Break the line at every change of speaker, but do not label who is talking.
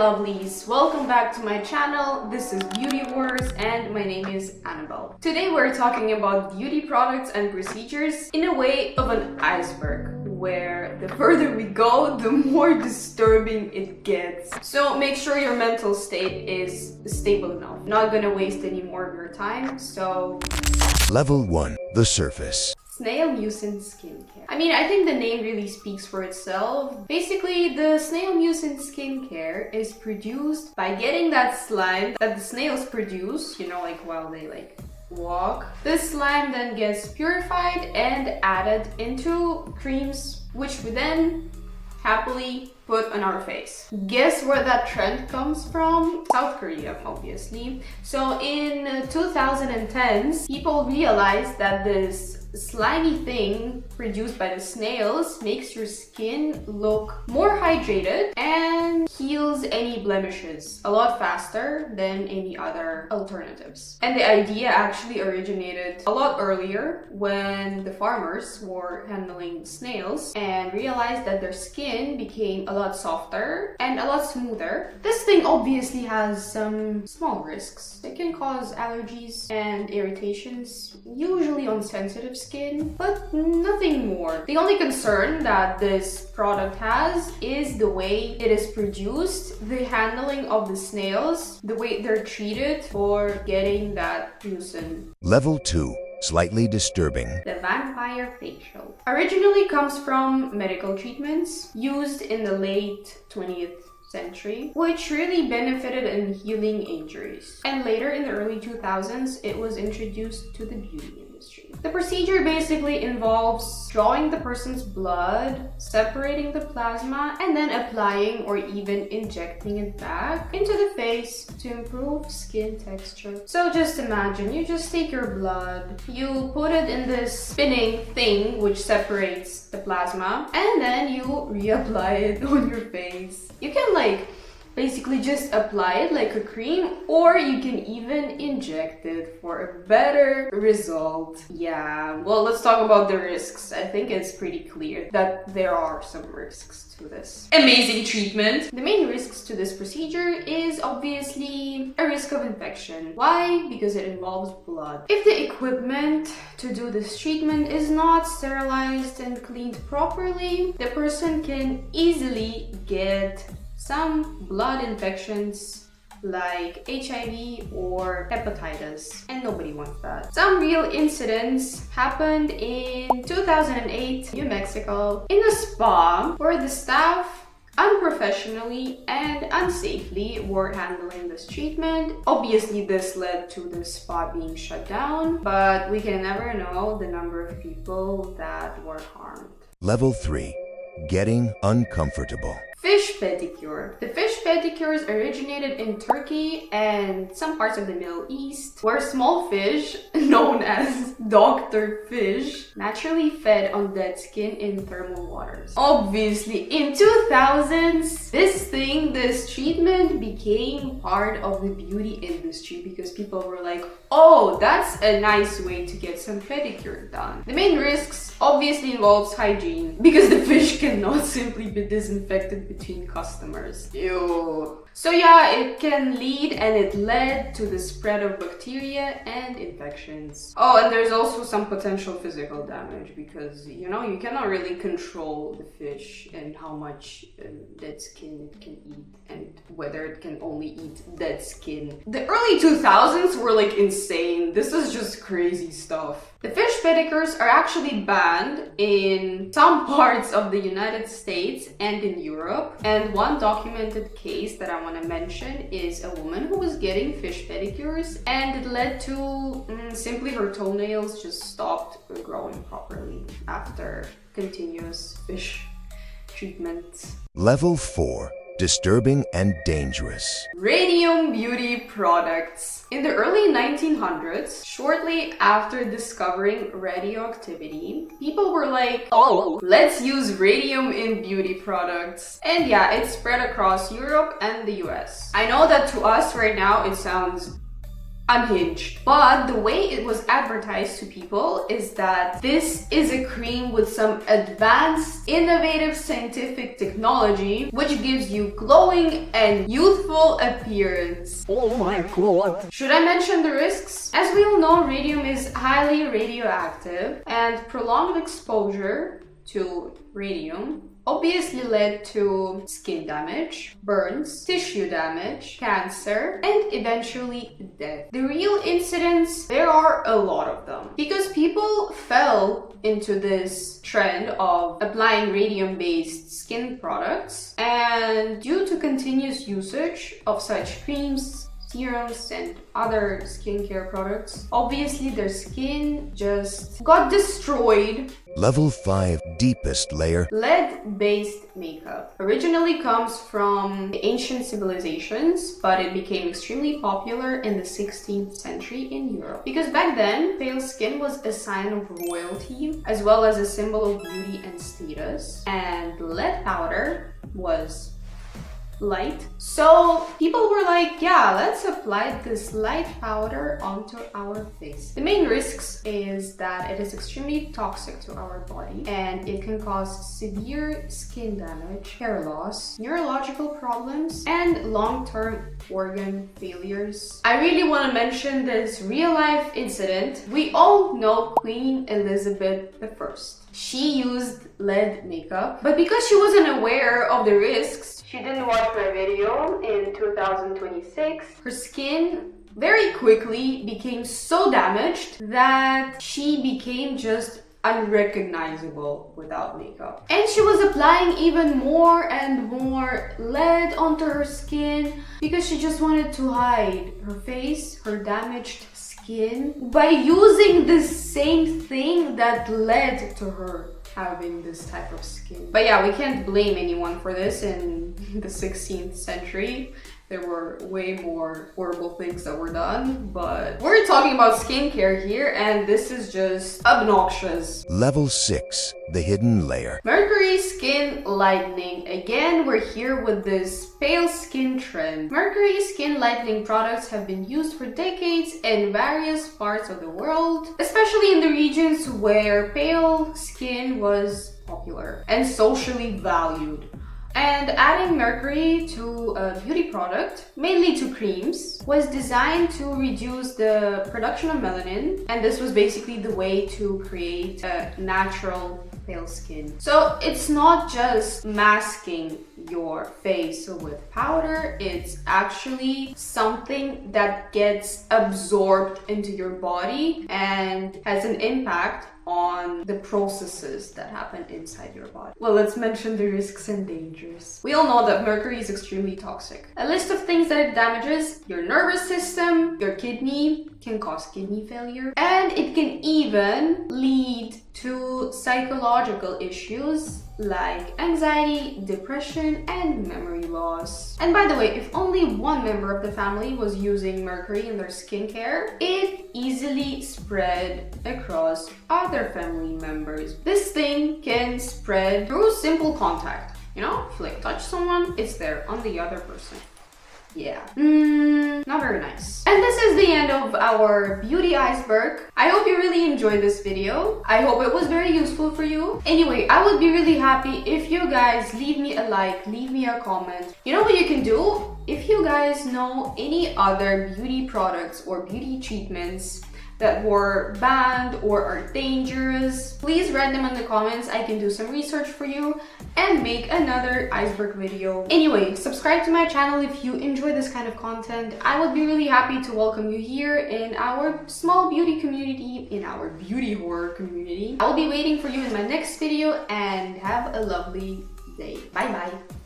lovelies, welcome back to my channel. This is Beauty Wars and my name is Anabel. Today we're talking about beauty products and procedures in a way of an iceberg, where the further we go, the more disturbing it gets. So make sure your mental state is stable enough. Not gonna waste any more of your time, so...
Level 1. The surface.
Snail mucin skincare. I mean, I think the name really speaks for itself. Basically, the snail mucin skincare is produced by getting that slime that the snails produce, you know, like while they walk. This slime then gets purified and added into creams, which we then happily put on our face. Guess where that trend comes from? South Korea, obviously. So in 2010s, people realized that this slimy thing produced by the snails makes your skin look more hydrated and heals any blemishes a lot faster than any other alternatives. And the idea actually originated a lot earlier when the farmers were handling snails and realized that their skin became a lot softer and a lot smoother. This thing obviously has some small risks. It can cause allergies and irritations, usually on sensitive skin, but nothing more. The only concern that this product has is the way it is produced, the handling of the snails, the way they're treated for getting that mucin.
Level 2. Slightly disturbing.
The vampire facial originally comes from medical treatments used in the late 20th century, which really benefited in healing injuries. And later in the early 2000s, it was introduced to the beauty industry. The procedure basically involves drawing the person's blood, separating the plasma, and then applying or even injecting it back into the face to improve skin texture. So just imagine, you just take your blood, you put it in this spinning thing which separates the plasma, and then you reapply it on your face. You can basically just apply it like a cream, or you can even inject it for a better result. Yeah, well, let's talk about the risks. I think it's pretty clear that there are some risks to this amazing treatment. The main risks to this procedure is obviously a risk of infection. Why? Because it involves blood. If the equipment to do this treatment is not sterilized and cleaned properly, the person can easily get some blood infections like HIV or hepatitis, and nobody wants that. Some real incidents happened in 2008 New Mexico in a spa where the staff unprofessionally and unsafely were handling this treatment. Obviously, this led to the spa being shut down, but we can never know the number of people that were harmed.
Level 3. Getting uncomfortable.
Fish pedicure. The fish pedicures originated in Turkey and some parts of the Middle East, where small fish, known as Dr. Fish, naturally fed on dead skin in thermal waters. Obviously, in 2000s, this treatment became part of the beauty industry because people were like, oh, that's a nice way to get some pedicure done. The main risks obviously involves hygiene because the fish cannot simply be disinfected between customers. Ew. So yeah, it can lead and it led to the spread of bacteria and infections. Oh, and there's also some potential physical damage because, you know, you cannot really control the fish and how much dead skin it can eat and whether it can only eat dead skin. The early 2000s were like insane. This is just crazy stuff. The fish pedicures are actually banned in some parts of the United States and in Europe. And one documented case that I want to mention is a woman who was getting fish pedicures and it led to simply her toenails just stopped growing properly after continuous fish treatments.
Level 4. Disturbing and dangerous.
Radium beauty products. In the early 1900s, shortly after discovering radioactivity, people were like, oh, let's use radium in beauty products. And yeah, it spread across Europe and the US. I know that to us right now it sounds unhinged. But the way it was advertised to people is that this is a cream with some advanced, innovative scientific technology which gives you glowing and youthful appearance.
Oh my god.
Should I mention the risks? As we all know, radium is highly radioactive, and prolonged exposure to radium obviously led to skin damage, burns, tissue damage, cancer, and eventually death. The real incidents, there are a lot of them, because people fell into this trend of applying radium-based skin products, and due to continuous usage of such creams, serums, and other skincare products, obviously their skin just got destroyed.
Level 5 deepest layer.
Lead-based makeup originally comes from ancient civilizations, but it became extremely popular in the 16th century in Europe. Because back then, pale skin was a sign of royalty, as well as a symbol of beauty and status, and lead powder was light. So people were like, yeah, let's apply this light powder onto our face. The main risks is that it is extremely toxic to our body, and it can cause severe skin damage, hair loss, neurological problems, and long-term organ failures. I really want to mention this real-life incident. We all know Queen Elizabeth I. She used lead makeup, but because she wasn't aware of the risks, she didn't watch my video in 2026. Her skin very quickly became so damaged that she became just unrecognizable without makeup. And she was applying even more and more lead onto her skin because she just wanted to hide her face, her damaged skin, by using the same thing that led to her having this type of skin. But yeah, we can't blame anyone for this. In the 16th century, there were way more horrible things that were done, but we're talking about skincare here, and this is just obnoxious.
Level 6, the hidden layer.
Mercury skin lightening. Again, we're here with this pale skin trend. Mercury skin lightening products have been used for decades in various parts of the world, especially in the regions where pale skin was popular and socially valued. And adding mercury to a beauty product, mainly to creams, was designed to reduce the production of melanin, and this was basically the way to create a natural pale skin. So it's not just masking your face with powder, it's actually something that gets absorbed into your body and has an impact on the processes that happen inside your body. Well, let's mention the risks and dangers. We all know that mercury is extremely toxic. A list of things that it damages: your nervous system, your kidney, can cause kidney failure, and it can even lead to psychological issues like anxiety, depression, and memory loss. And by the way, if only one member of the family was using mercury in their skincare, it easily spread across other family members. This thing can spread through simple contact. You know, if you like touch someone, it's there on the other person. Yeah. Not very nice. And this is the end of our beauty iceberg. I hope you really enjoyed this video. I hope it was very useful for you. Anyway, I would be really happy if you guys leave me a like, leave me a comment. You know what you can do? If you guys know any other beauty products or beauty treatments that were banned or are dangerous, please write them in the comments. I can do some research for you and make another iceberg video. Anyway, subscribe to my channel if you enjoy this kind of content. I would be really happy to welcome you here in our small beauty community, in our beauty horror community. I'll be waiting for you in my next video, and have a lovely day. Bye bye.